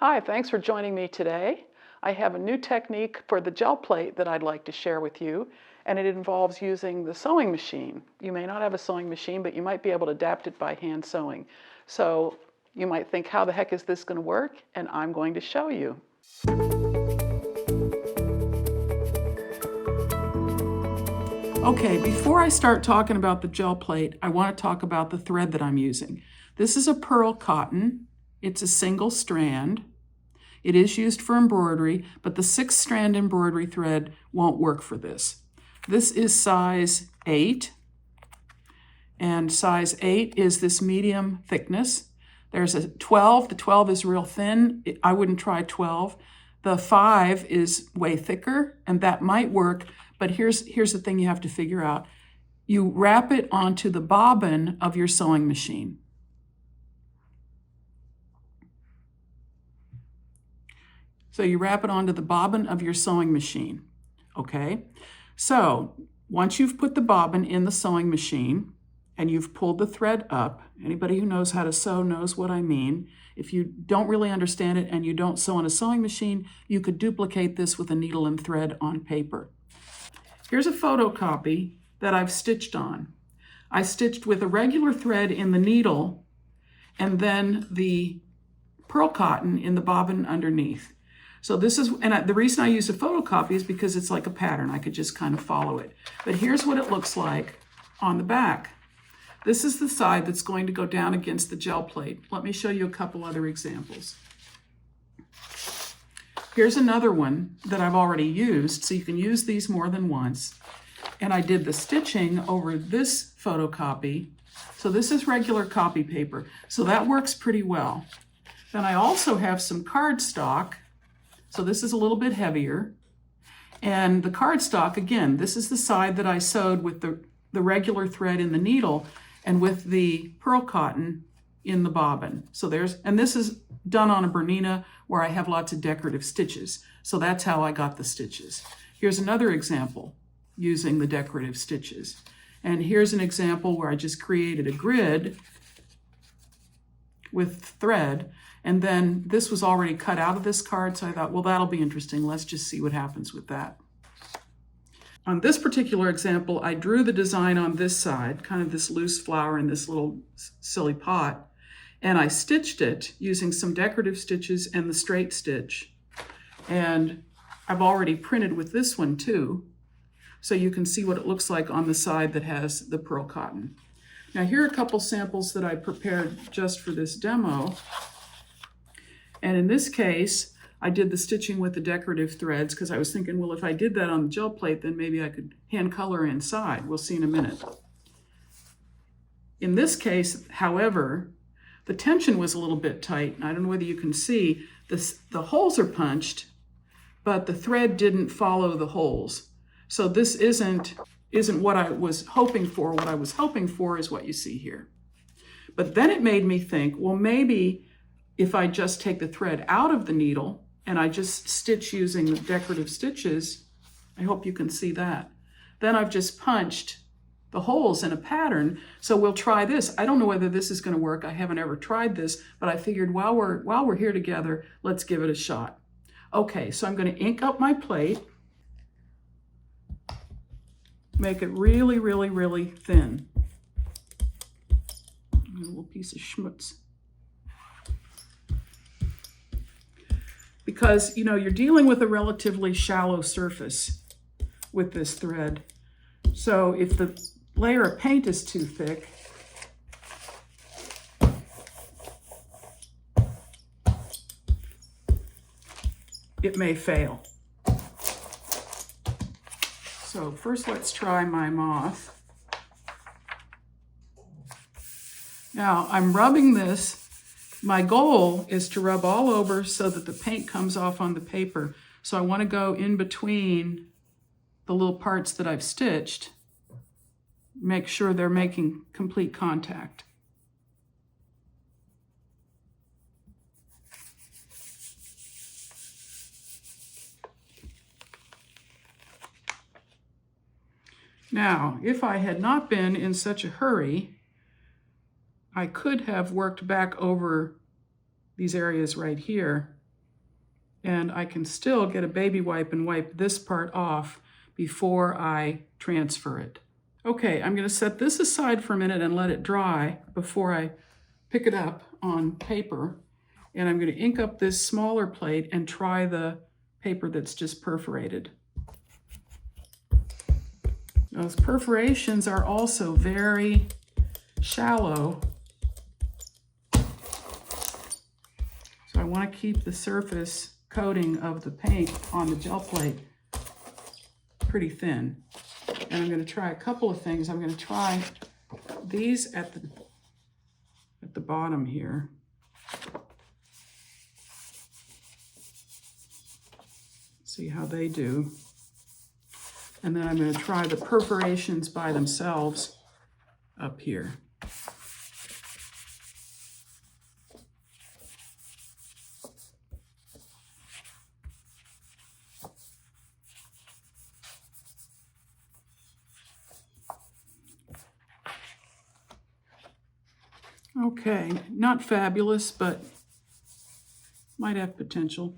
Hi, thanks for joining me today. I have a new technique for the gel plate that I'd like to share with you, and it involves using the sewing machine. You may not have a sewing machine, but you might be able to adapt it by hand sewing. So you might think, how the heck is this going to work? And I'm going to show you. Okay, before I start talking about the gel plate, I want to talk about the thread that I'm using. This is a pearl cotton. It's a single strand. It is used for embroidery, but the 6-strand embroidery thread won't work for this. This is size 8, and size 8 is this medium thickness. There's a 12. The 12 is real thin. I wouldn't try 12. The 5 is way thicker, and that might work, but here's the thing you have to figure out. You wrap it onto the bobbin of your sewing machine. So you wrap it onto the bobbin of your sewing machine, okay? So once you've put the bobbin in the sewing machine and you've pulled the thread up, anybody who knows how to sew knows what I mean. If you don't really understand it and you don't sew on a sewing machine, you could duplicate this with a needle and thread on paper. Here's a photocopy that I've stitched on. I stitched with a regular thread in the needle and then the pearl cotton in the bobbin underneath. So this is, and the reason I use a photocopy is because it's like a pattern. I could just kind of follow it. But here's what it looks like on the back. This is the side that's going to go down against the gel plate. Let me show you a couple other examples. Here's another one that I've already used, so you can use these more than once. And I did the stitching over this photocopy. So this is regular copy paper. So that works pretty well. Then I also have some cardstock. So this is a little bit heavier. And the cardstock, again, this is the side that I sewed with the regular thread in the needle and with the pearl cotton in the bobbin. So and this is done on a Bernina where I have lots of decorative stitches. So that's how I got the stitches. Here's another example using the decorative stitches. And here's an example where I just created a grid with thread. And then this was already cut out of this card, so I thought, well, that'll be interesting. Let's just see what happens with that. On this particular example, I drew the design on this side, kind of this loose flower in this little silly pot, and I stitched it using some decorative stitches and the straight stitch. And I've already printed with this one too, so you can see what it looks like on the side that has the pearl cotton. Now here are a couple samples that I prepared just for this demo. And in this case, I did the stitching with the decorative threads because I was thinking, well, if I did that on the gel plate, then maybe I could hand color inside. We'll see in a minute. In this case, however, the tension was a little bit tight. I don't know whether you can see, the holes are punched, but the thread didn't follow the holes. So this isn't what I was hoping for. What I was hoping for is what you see here. But then it made me think, well, maybe if I just take the thread out of the needle and I just stitch using the decorative stitches, I hope you can see that. Then I've just punched the holes in a pattern. So we'll try this. I don't know whether this is going to work. I haven't ever tried this, but I figured while we're here together, let's give it a shot. Okay, so I'm going to ink up my plate, make it really, really, really thin. A little piece of schmutz. Because, you know, you're dealing with a relatively shallow surface with this thread. So if the layer of paint is too thick, it may fail. So first let's try my moth. Now I'm rubbing this. My goal is to rub all over so that the paint comes off on the paper. So I want to go in between the little parts that I've stitched, make sure they're making complete contact. Now, if I had not been in such a hurry, I could have worked back over these areas right here And I can still get a baby wipe and wipe this part off before I transfer it. Okay, I'm going to set this aside for a minute and let it dry before I pick it up on paper. And I'm going to ink up this smaller plate and try the paper that's just perforated. Those perforations are also very shallow. So I want to keep the surface coating of the paint on the gel plate pretty thin. And I'm going to try a couple of things. I'm going to try these at the bottom here. See how they do. And then I'm going to try the perforations by themselves up here. Okay, not fabulous, but might have potential.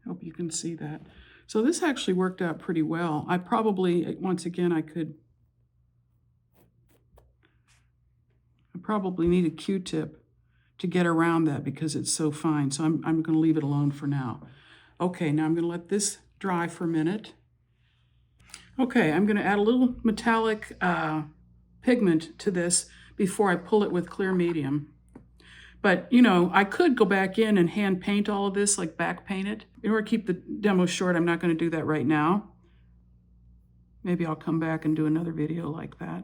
Hope you can see that. So this actually worked out pretty well. I probably, once again, I probably need a Q-tip to get around that because it's so fine. So I'm going to leave it alone for now. Okay, now I'm going to let this dry for a minute. Okay, I'm going to add a little metallic pigment to this before I pull it with clear medium. But, you know, I could go back in and hand paint all of this, like back paint it. In order to keep the demo short, I'm not going to do that right now. Maybe I'll come back and do another video like that.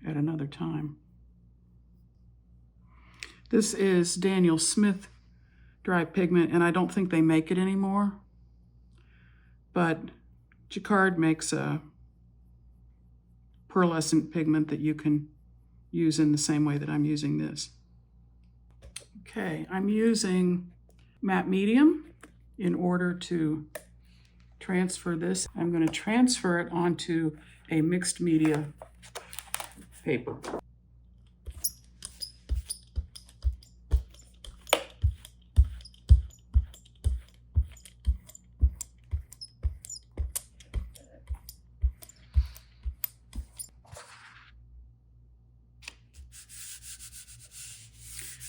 At another time. This is Daniel Smith dry pigment, and I don't think they make it anymore. But Jacquard makes a pearlescent pigment that you can use in the same way that I'm using this. Okay, I'm using matte medium in order to transfer this. I'm going to transfer it onto a mixed media paper.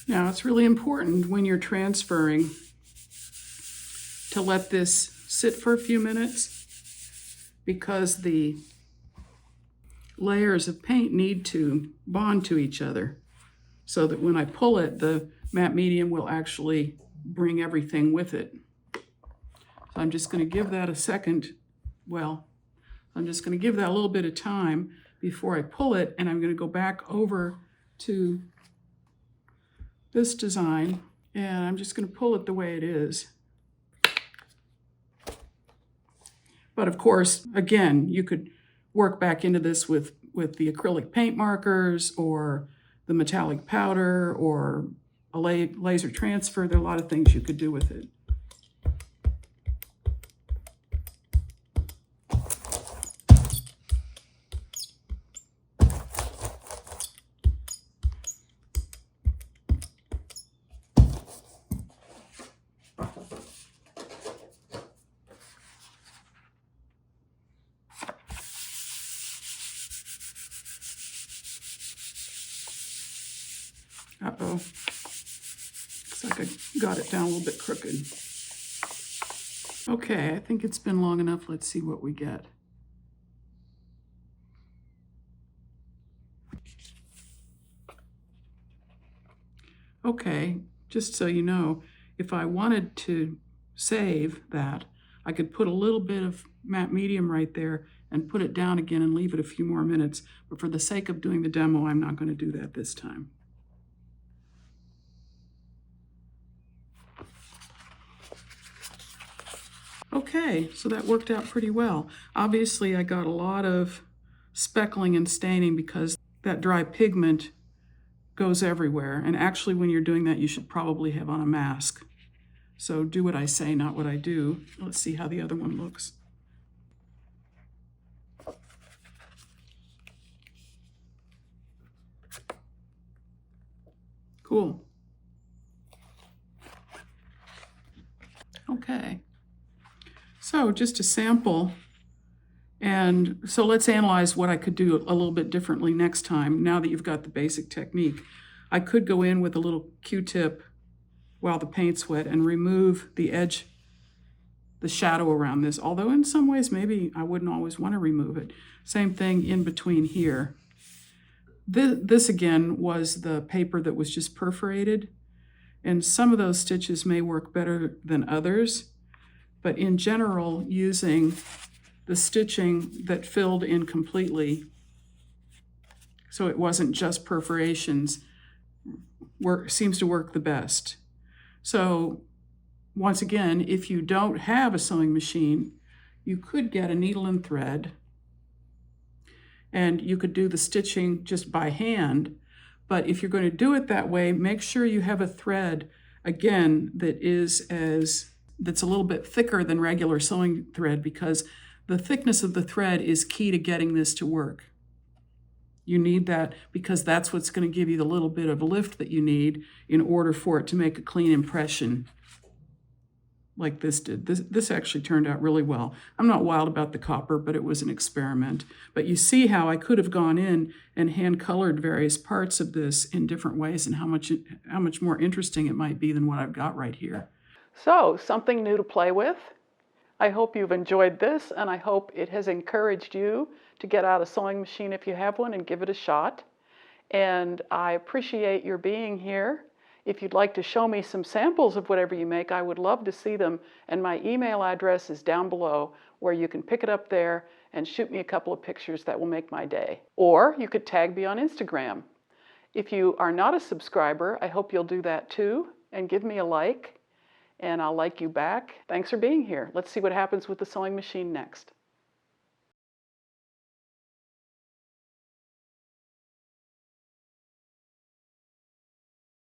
Now, it's really important when you're transferring to let this sit for a few minutes because the layers of paint need to bond to each other so that when I pull it, the matte medium will actually bring everything with it. So I'm just going to give that a second. Well, I'm just going to give that a little bit of time before I pull it, and I'm going to go back over to this design, and I'm just going to pull it the way it is. But of course, again, you could work back into this with the acrylic paint markers or the metallic powder or a laser transfer. There are a lot of things you could do with it. Uh-oh. Looks like I got it down a little bit crooked. Okay, I think it's been long enough. Let's see what we get. Okay, just so you know, if I wanted to save that, I could put a little bit of matte medium right there and put it down again and leave it a few more minutes. But for the sake of doing the demo, I'm not going to do that this time. Okay, so that worked out pretty well. Obviously, I got a lot of speckling and staining because that dry pigment goes everywhere. And actually, when you're doing that, you should probably have on a mask So do what I say, not what I do. Let's see how the other one looks. Cool. Okay. So just a sample. And so let's analyze what I could do a little bit differently next time, now that you've got the basic technique. I could go in with a little Q-tip while the paint's wet and remove the edge, the shadow around this, although in some ways maybe I wouldn't always want to remove it. Same thing in between here. This again was the paper that was just perforated, and some of those stitches may work better than others, but in general, using the stitching that filled in completely, so it wasn't just perforations, seems to work the best. So once again, if you don't have a sewing machine, you could get a needle and thread, and you could do the stitching just by hand. But if you're going to do it that way, make sure you have a thread, again, that's a little bit thicker than regular sewing thread, because the thickness of the thread is key to getting this to work. You need that because that's what's going to give you the little bit of lift that you need in order for it to make a clean impression like this did. This actually turned out really well. I'm not wild about the copper, but it was an experiment. But you see how I could have gone in and hand-colored various parts of this in different ways, and how much more interesting it might be than what I've got right here. So, something new to play with. I hope you've enjoyed this, and I hope it has encouraged you to get out a sewing machine if you have one and give it a shot. And I appreciate your being here. If you'd like to show me some samples of whatever you make, I would love to see them, and my email address is down below, where you can pick it up there and shoot me a couple of pictures that will make my day. Or you could tag me on Instagram. If you are not a subscriber, I hope you'll do that too, and give me a like, and I'll like you back. Thanks for being here. Let's see what happens with the sewing machine next.